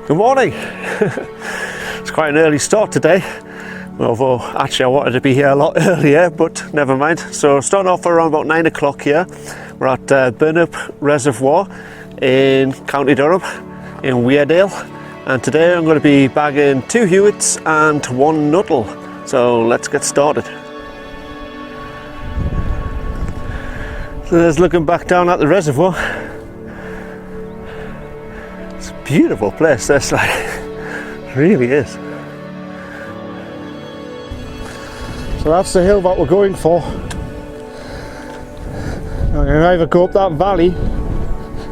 Good morning. It's quite an early start today, although actually I wanted to be here a lot earlier, but never mind. So starting off around about 9 o'clock here. We're at Burnhope Reservoir in County Durham in Weardale, and today I'm going to be bagging 2 Hewitts and 1 Nuttall. So let's get started. So there's looking back down at the reservoir. It's a beautiful place, this, like, it really is. So that's the hill that we're going for. I'm going to either go up that valley.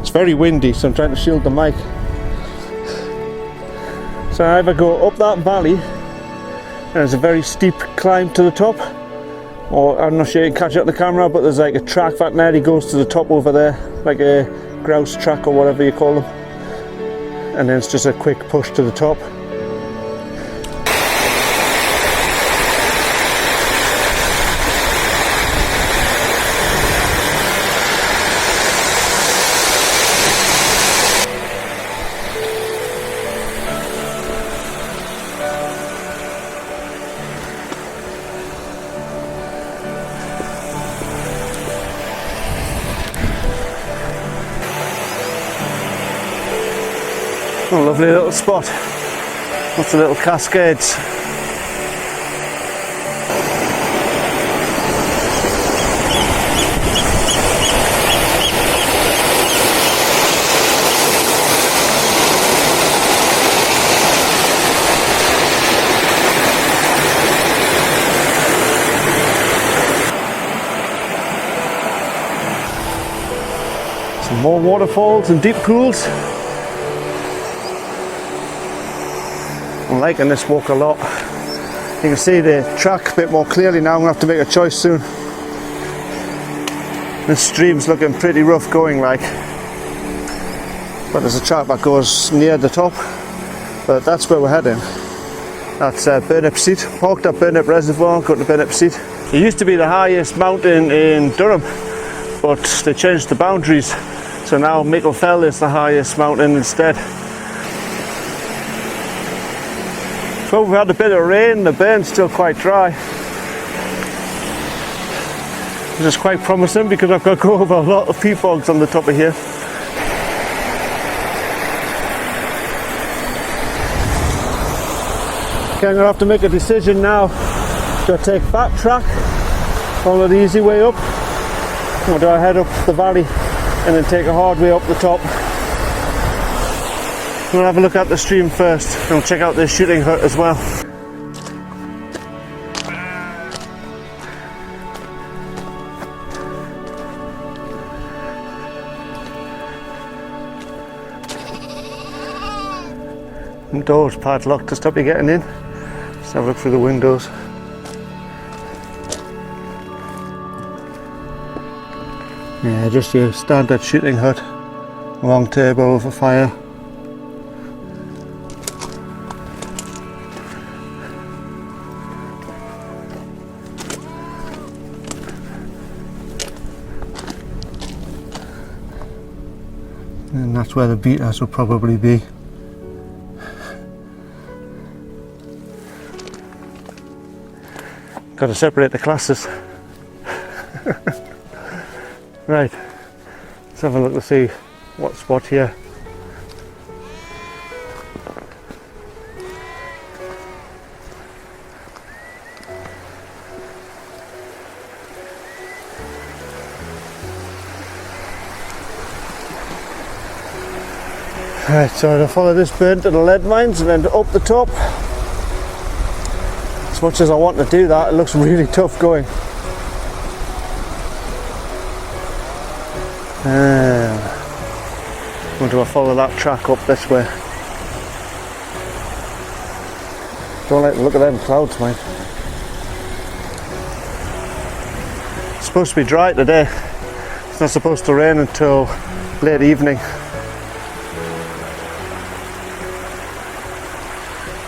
It's very windy, so I'm trying to shield the mic. So I either go up that valley, and there's a very steep climb to the top, or I'm not sure you can catch it on the camera, but there's like a track that nearly goes to the top over there, like a grouse track or whatever you call them, and then it's just a quick push to the top. Oh, lovely little spot. Lots of little cascades. Some more waterfalls and deep pools. I'm liking this walk a lot. You can see the track a bit more clearly now. I'm going to have to make a choice soon. This stream's looking pretty rough going, like, but there's a track that goes near the top, but that's where we're heading. That's Burnhope Seat. Parked at Burnhope Reservoir, got to Burnhope Seat. It used to be the highest mountain in Durham, but they changed the boundaries, so now Fell is the highest mountain instead. So we've had a bit of rain, the burn's still quite dry, which is quite promising because I've got to go over a lot of peat bogs on the top of here. Okay, I'm going to have to make a decision now. Do I take that track, follow the easy way up, or do I head up the valley and then take a hard way up the top? I'm going to have a look at the stream first, and we'll check out this shooting hut as well. The door's padlocked to stop you getting in. Let's have a look through the windows. Yeah, just your standard shooting hut. Long table with a fire. And that's where the beaters will probably be. Got to separate the classes. Right, let's have a look to see what spot here. Right, so I'll follow this burn to the lead mines and then up the top. As much as I want to do that, it looks really tough going. Or do I follow that track up this way? Don't like the look of them clouds, mate. It's supposed to be dry today. It's not supposed to rain until late evening.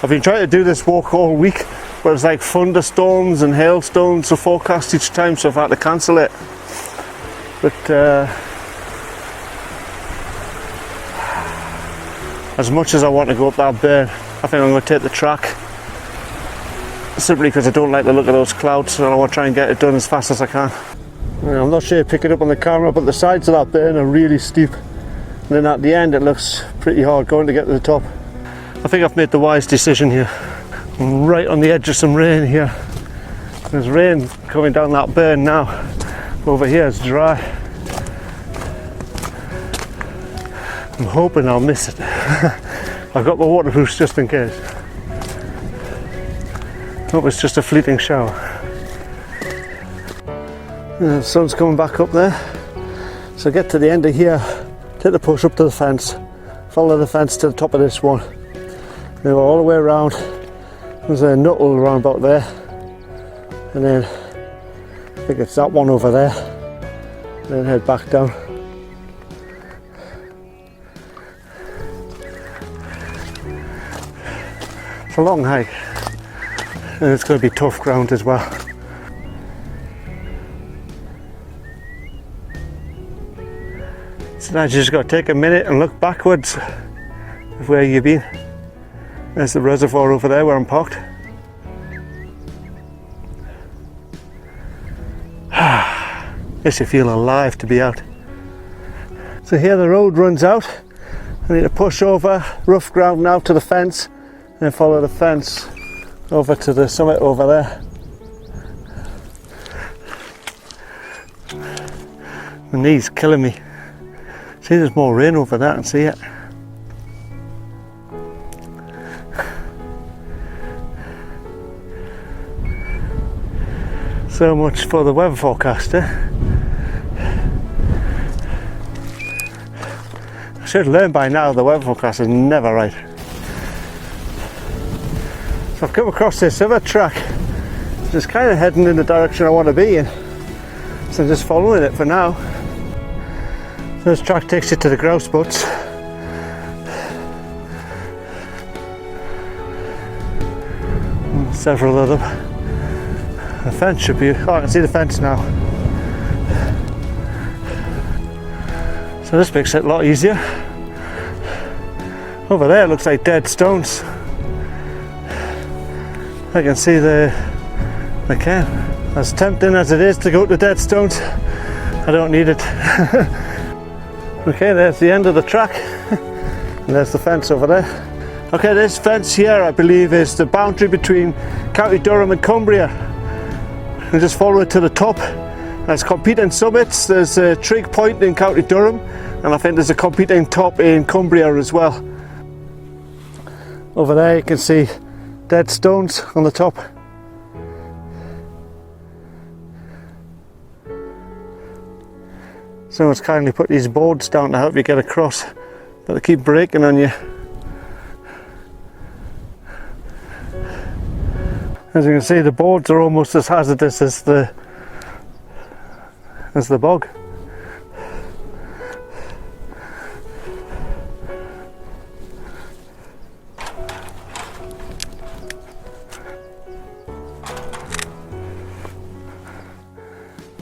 I've been trying to do this walk all week, but it's like thunderstorms and hailstones are forecast each time, so I've had to cancel it. But As much as I want to go up that burn, I think I'm going to take the track, simply because I don't like the look of those clouds, so I want to try and get it done as fast as I can. I'm not sure you pick it up on the camera, but the sides of that burn are really steep, and then at the end it looks pretty hard going to get to the top. I think I've made the wise decision here. I'm right on the edge of some rain here. There's rain coming down that burn now. Over here it's dry. I'm hoping I'll miss it. I've got my waterproofs just in case. Hope it's just a fleeting shower. The sun's coming back up there. So get to the end of here, take the push up to the fence, follow the fence to the top of this one. Then go all the way around. There's a Nuttall around about there. And then I think it's that one over there. And then head back down. It's a long hike, and it's going to be tough ground as well. Sometimes you just got to take a minute and look backwards of where you've been. There's the reservoir over there where I'm parked. Makes you feel alive to be out. So here the road runs out. I need to push over rough ground now to the fence, and follow the fence over to the summit over there. My knee's killing me. See, there's more rain over there, I can see it. So much for the weather forecast, eh? I should learn by now the weather forecast is never right. So I've come across this other track, which is kind of heading in the direction I want to be in. So I'm just following it for now. So this track takes you to the grouse butts. And several of them. The fence should be, oh, I can see the fence now. So this makes it a lot easier. Over there it looks like dead stones. I can see the cairn. As tempting as it is to go to dead stones, I don't need it. Okay, there's the end of the track. And there's the fence over there. Okay, this fence here I believe is the boundary between County Durham and Cumbria. And just follow it to the top. There's competing summits. There's a trig point in County Durham, and I think there's a competing top in Cumbria as well. Over there you can see dead stones on the top. Someone's kindly put these boards down to help you get across, but they keep breaking on you. As you can see, the boards are almost as hazardous as the bog.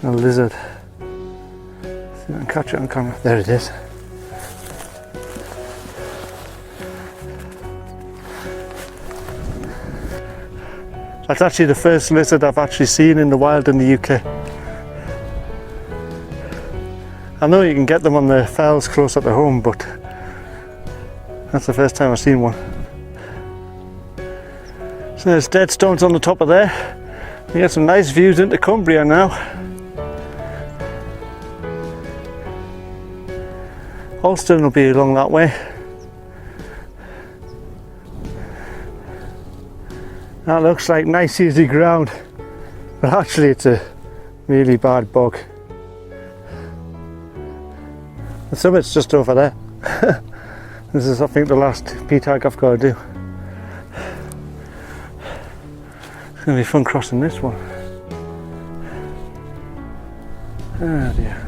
A lizard. See if I can catch it on camera. There it is. That's actually the first lizard I've actually seen in the wild in the UK. I know you can get them on the fells close up to home, but that's the first time I've seen one. So there's dead stones on the top of there. You get some nice views into Cumbria now. Holston will be along that way. That looks like nice easy ground, but actually it's a really bad bog. The summit's just over there. This is, I think, the last peat hike I've got to do. It's going to be fun crossing this one. Oh dear.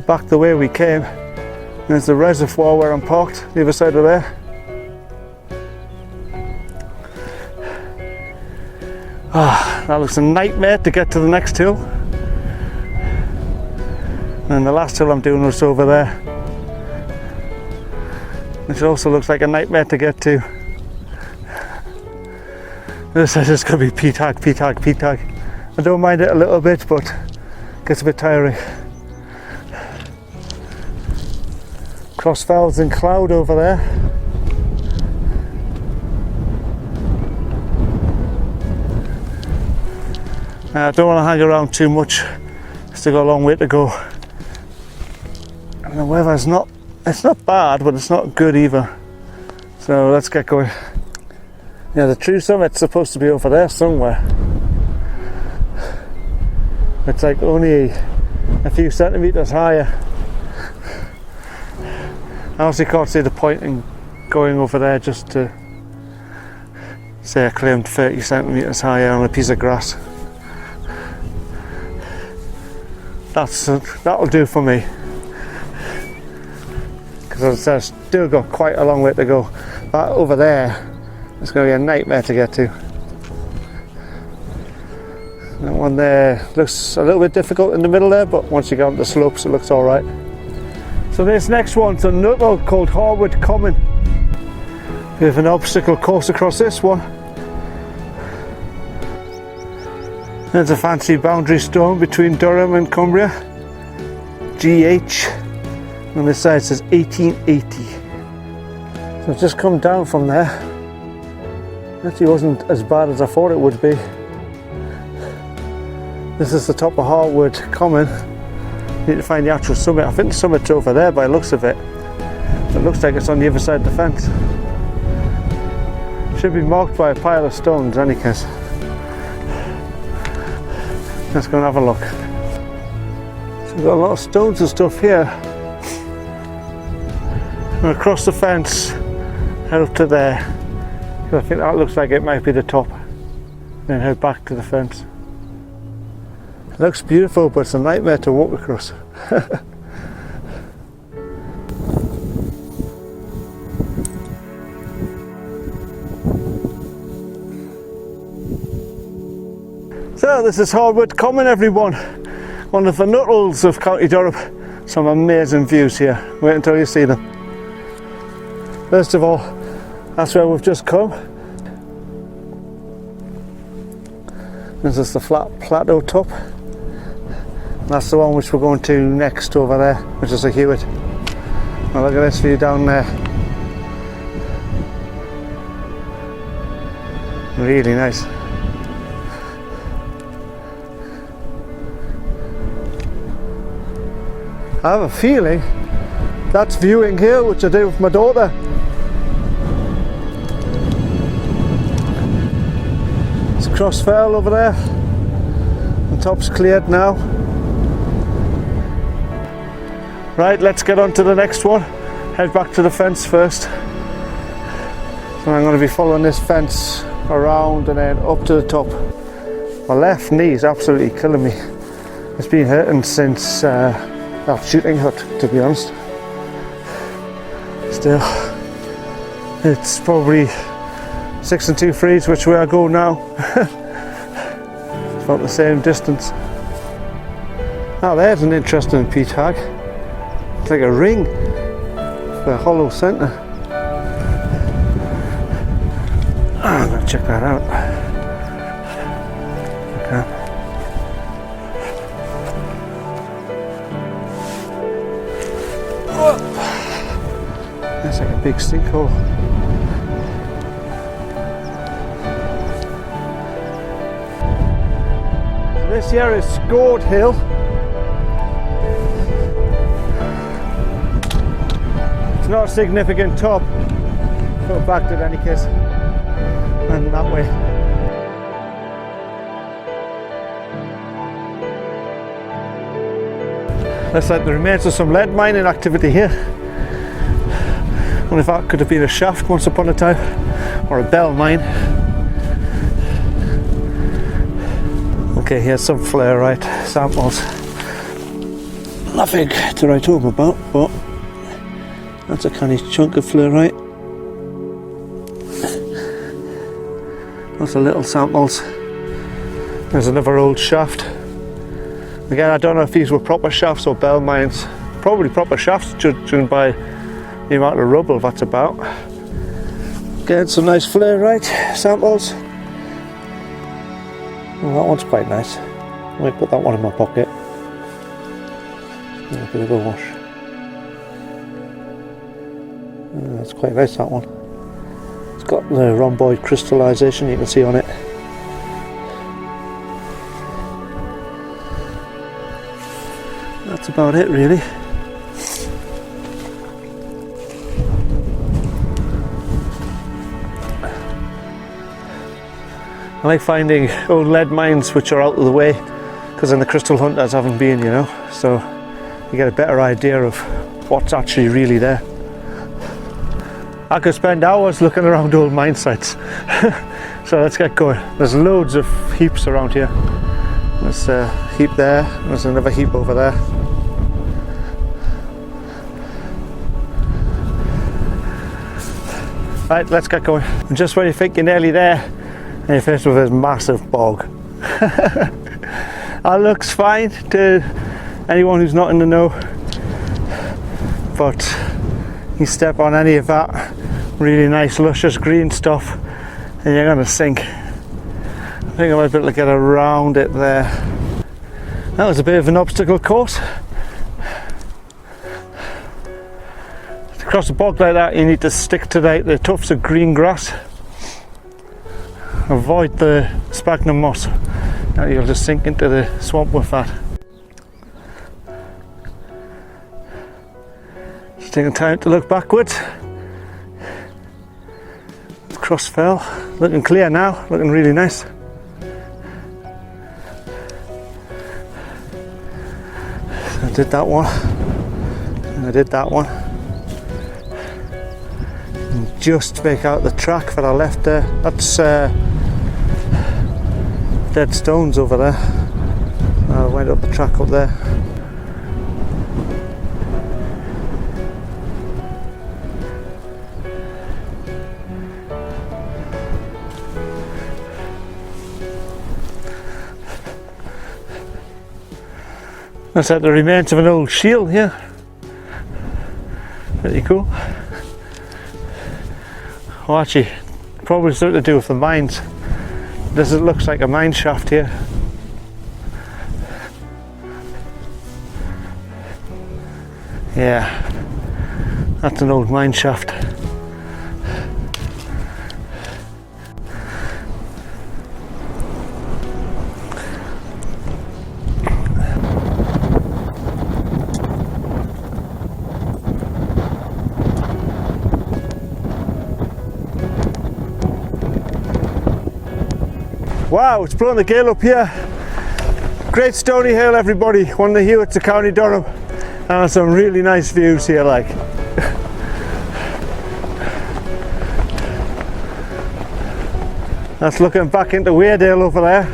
back the way we came. There's the reservoir where I'm parked, the other side of there. That looks a nightmare to get to the next hill. And the last hill I'm doing was over there, which also looks like a nightmare to get to. This says it's going to be peat hag, peat hag, peat hag. I don't mind it a little bit, but it gets a bit tiring. Crossfells and cloud over there. I don't want to hang around too much. Still got a long way to go. And the weather's not, it's not bad, but it's not good either. So let's get going. Yeah, the true summit's supposed to be over there somewhere. It's like only a few centimetres higher. I honestly can't see the point in going over there just to say I claimed 30 centimetres higher on a piece of grass. That'll do for me. Because as I said, I've still got quite a long way to go. That over there, it's going to be a nightmare to get to. That one there looks a little bit difficult in the middle there, but once you get on the slopes it looks alright. So this next one's a Nuttall called Harwood Common. We have an obstacle course across this one. There's a fancy boundary stone between Durham and Cumbria. GH. On this side it says 1880. So I've just come down from there. Actually wasn't as bad as I thought it would be. This is the top of Harwood Common. Need to find the actual summit. I think the summit's over there by the looks of it. It looks like it's on the other side of the fence. Should be marked by a pile of stones in any case. Let's go and have a look. So we've got a lot of stones and stuff here. And across the fence, head up to there. I think that looks like it might be the top. Then head back to the fence. It looks beautiful, but it's a nightmare to walk across. So this is Harwood Common, everyone. One of the Nuttalls of County Durham. Some amazing views here. Wait until you see them. First of all, that's where we've just come. This is the flat plateau top. That's the one which we're going to next over there, which is a Hewitt. Now look at this view down there. Really nice. I have a feeling that's viewing here, which I do with my daughter. It's Crossfell over there. The top's cleared now. Right, let's get on to the next one. Head back to the fence first. So I'm going to be following this fence around and then up to the top. My left knee is absolutely killing me. It's been hurting since that shooting hut, to be honest. Still, it's probably 6 and 2 threes which way I go now. It's about the same distance. Now there's an interesting peat hag. It's like a ring with a hollow centre. I'm going to check that out. Okay. That's like a big sinkhole. So this here is Scored Hill. It's not a significant top. Go back to it in any case. And that way. Looks like the remains of some lead mining activity here. I wonder if that could have been a shaft once upon a time, or a bell mine. Okay, here's some flareite samples. Nothing to write home about, but that's a canny chunk of fluorite. Lots of little samples. There's another old shaft. Again, I don't know if these were proper shafts or bell mines. Probably proper shafts, judging by the amount of rubble that's about. Again, some nice fluorite samples. Oh, that one's quite nice. I might put that one in my pocket. A bit of a wash. That's quite nice, that one. It's got the rhomboid crystallisation you can see on it. That's about it, really. I like finding old lead mines which are out of the way, because then the crystal hunters haven't been, you know, so you get a better idea of what's actually really there. I could spend hours looking around old mine sites. So let's get going. There's loads of heaps around here. There's a heap there, there's another heap over there. Right, let's get going. And just when you think you're nearly there, and you're faced with this massive bog. That looks fine to anyone who's not in the know, but you step on any of that really nice luscious green stuff and you're going to sink. I think I might be able to get around it there. That was a bit of an obstacle course. To cross a bog like that, you need to stick to the tufts of green grass. Avoid the sphagnum moss. Now you'll just sink into the swamp with that. Just taking time to look backwards. Cross fell, looking clear now, looking really nice. I did that one, and I did that one. And just make out the track that I left there. That's dead stones over there. I went up the track up there. That's like the remains of an old shield here. Pretty cool. Well, actually, probably something to do with the mines. This looks like a mine shaft here. Yeah, that's an old mine shaft. Wow, it's blowing the gale up here. Great Stony Hill, everybody. One of the Hewitts of County Durham. And some really nice views here, like. That's looking back into Weardale over there.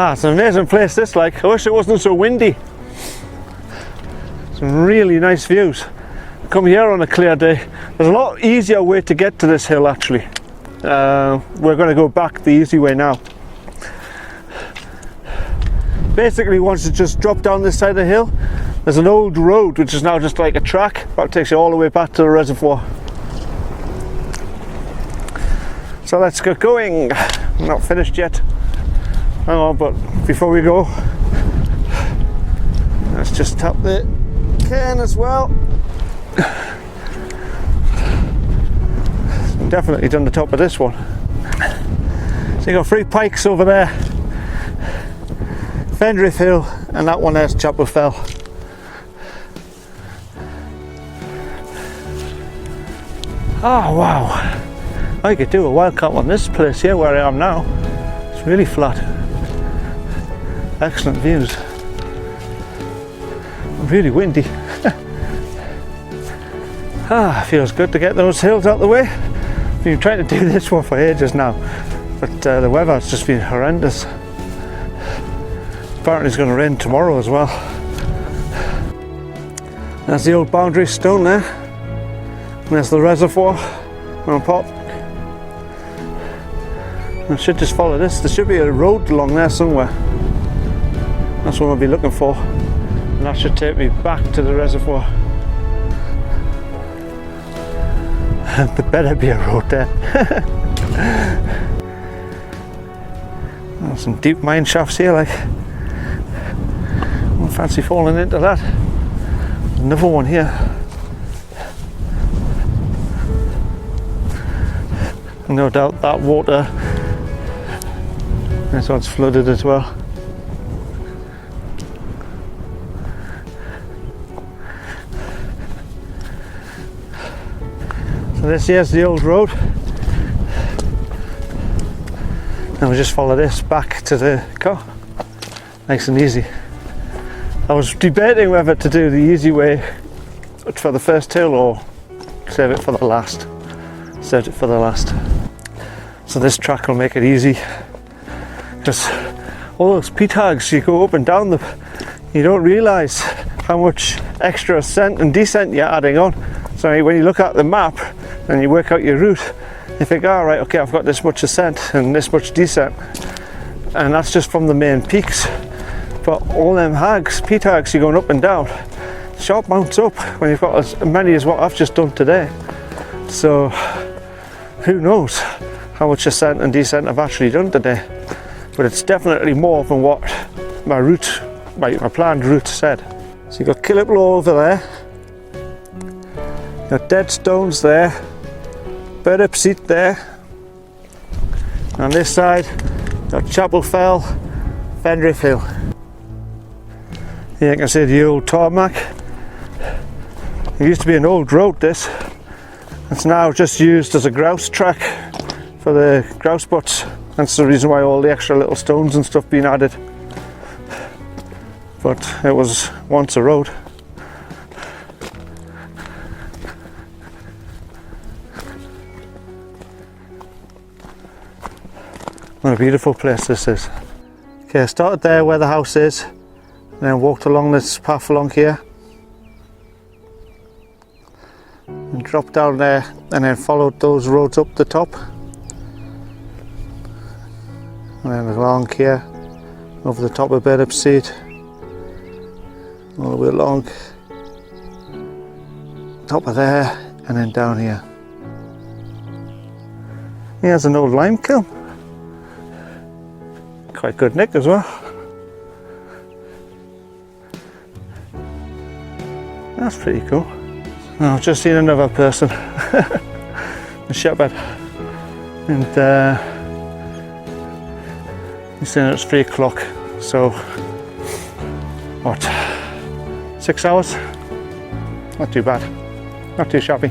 Ah, it's an amazing place this, like. I wish it wasn't so windy. Some really nice views. Come here on a clear day. There's a lot easier way to get to this hill actually. We're going to go back the easy way now. Basically, once you just drop down this side of the hill, there's an old road which is now just like a track, but it takes you all the way back to the reservoir. So let's get going. I'm not finished yet. Hang on, but before we go, let's just tap the can as well. Definitely done the top of this one. So you got 3 pikes over there, Fendrith Hill, and that one there's Chapel Fell. Oh wow, I could do a wildcat on this place here where I am now. It's really flat. Excellent views. Really windy. Feels good to get those hills out the way. I've been trying to do this one for ages now, but the weather's just been horrendous. Apparently it's going to rain tomorrow as well. There's the old boundary stone there. And there's the reservoir on top. I should just follow this. There should be a road along there somewhere. That's what I'll be looking for. And that should take me back to the reservoir. There better be a road there. Oh, some deep mine shafts here, like. I don't fancy falling into that. Another one here. No doubt that water, this one's flooded as well. So this here's the old road, and we just follow this back to the car. Nice and easy. I was debating whether to do the easy way for the first hill or save it for the last. Saved it for the last. So this track will make it easy, because all those peat hags, you go up and down them, you don't realise how much extra ascent and descent you're adding on. So when you look at the map and you work out your route, you think, oh, right, okay, I've got this much ascent and this much descent, and that's just from the main peaks. But all them hags, peat hags, you're going up and down, sharp mounts up when you've got as many as what I've just done today. So who knows how much ascent and descent I've actually done today, but it's definitely more than what my route, my planned route said. So you've got Killiplow over there, you've got Dead Stones there, Burnhope Seat there, and on this side you've got Chapel Fell, Fenriff Hill. Here you can see the old tarmac. It used to be an old road, this. It's now just used as a grouse track for the grouse butts. That's the reason why all the extra little stones and stuff been added. But it was once a road. What a beautiful place this is. Okay, I started there where the house is, and then walked along this path along here. And dropped down there, and then followed those roads up the top. And then along here, over the top of Burnhope Seat, all the way along, top of there, and then down here. Here's an old lime kiln. Quite good nick as well. That's pretty cool. Oh, I've just seen another person, a shepherd, and he's saying it's 3 o'clock, so what, 6 hours? Not too bad, not too shabby,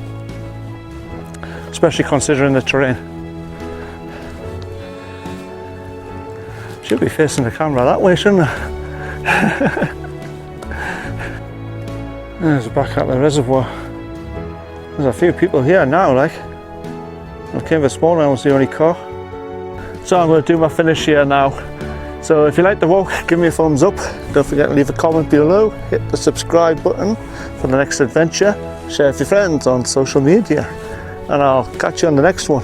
especially considering the terrain. Should be facing the camera that way, shouldn't I? There's back at the reservoir. There's a few people here now, like. I came this morning, I was the only car. So I'm going to do my finish here now. So if you like the walk, give me a thumbs up. Don't forget to leave a comment below. Hit the subscribe button for the next adventure. Share with your friends on social media. And I'll catch you on the next one.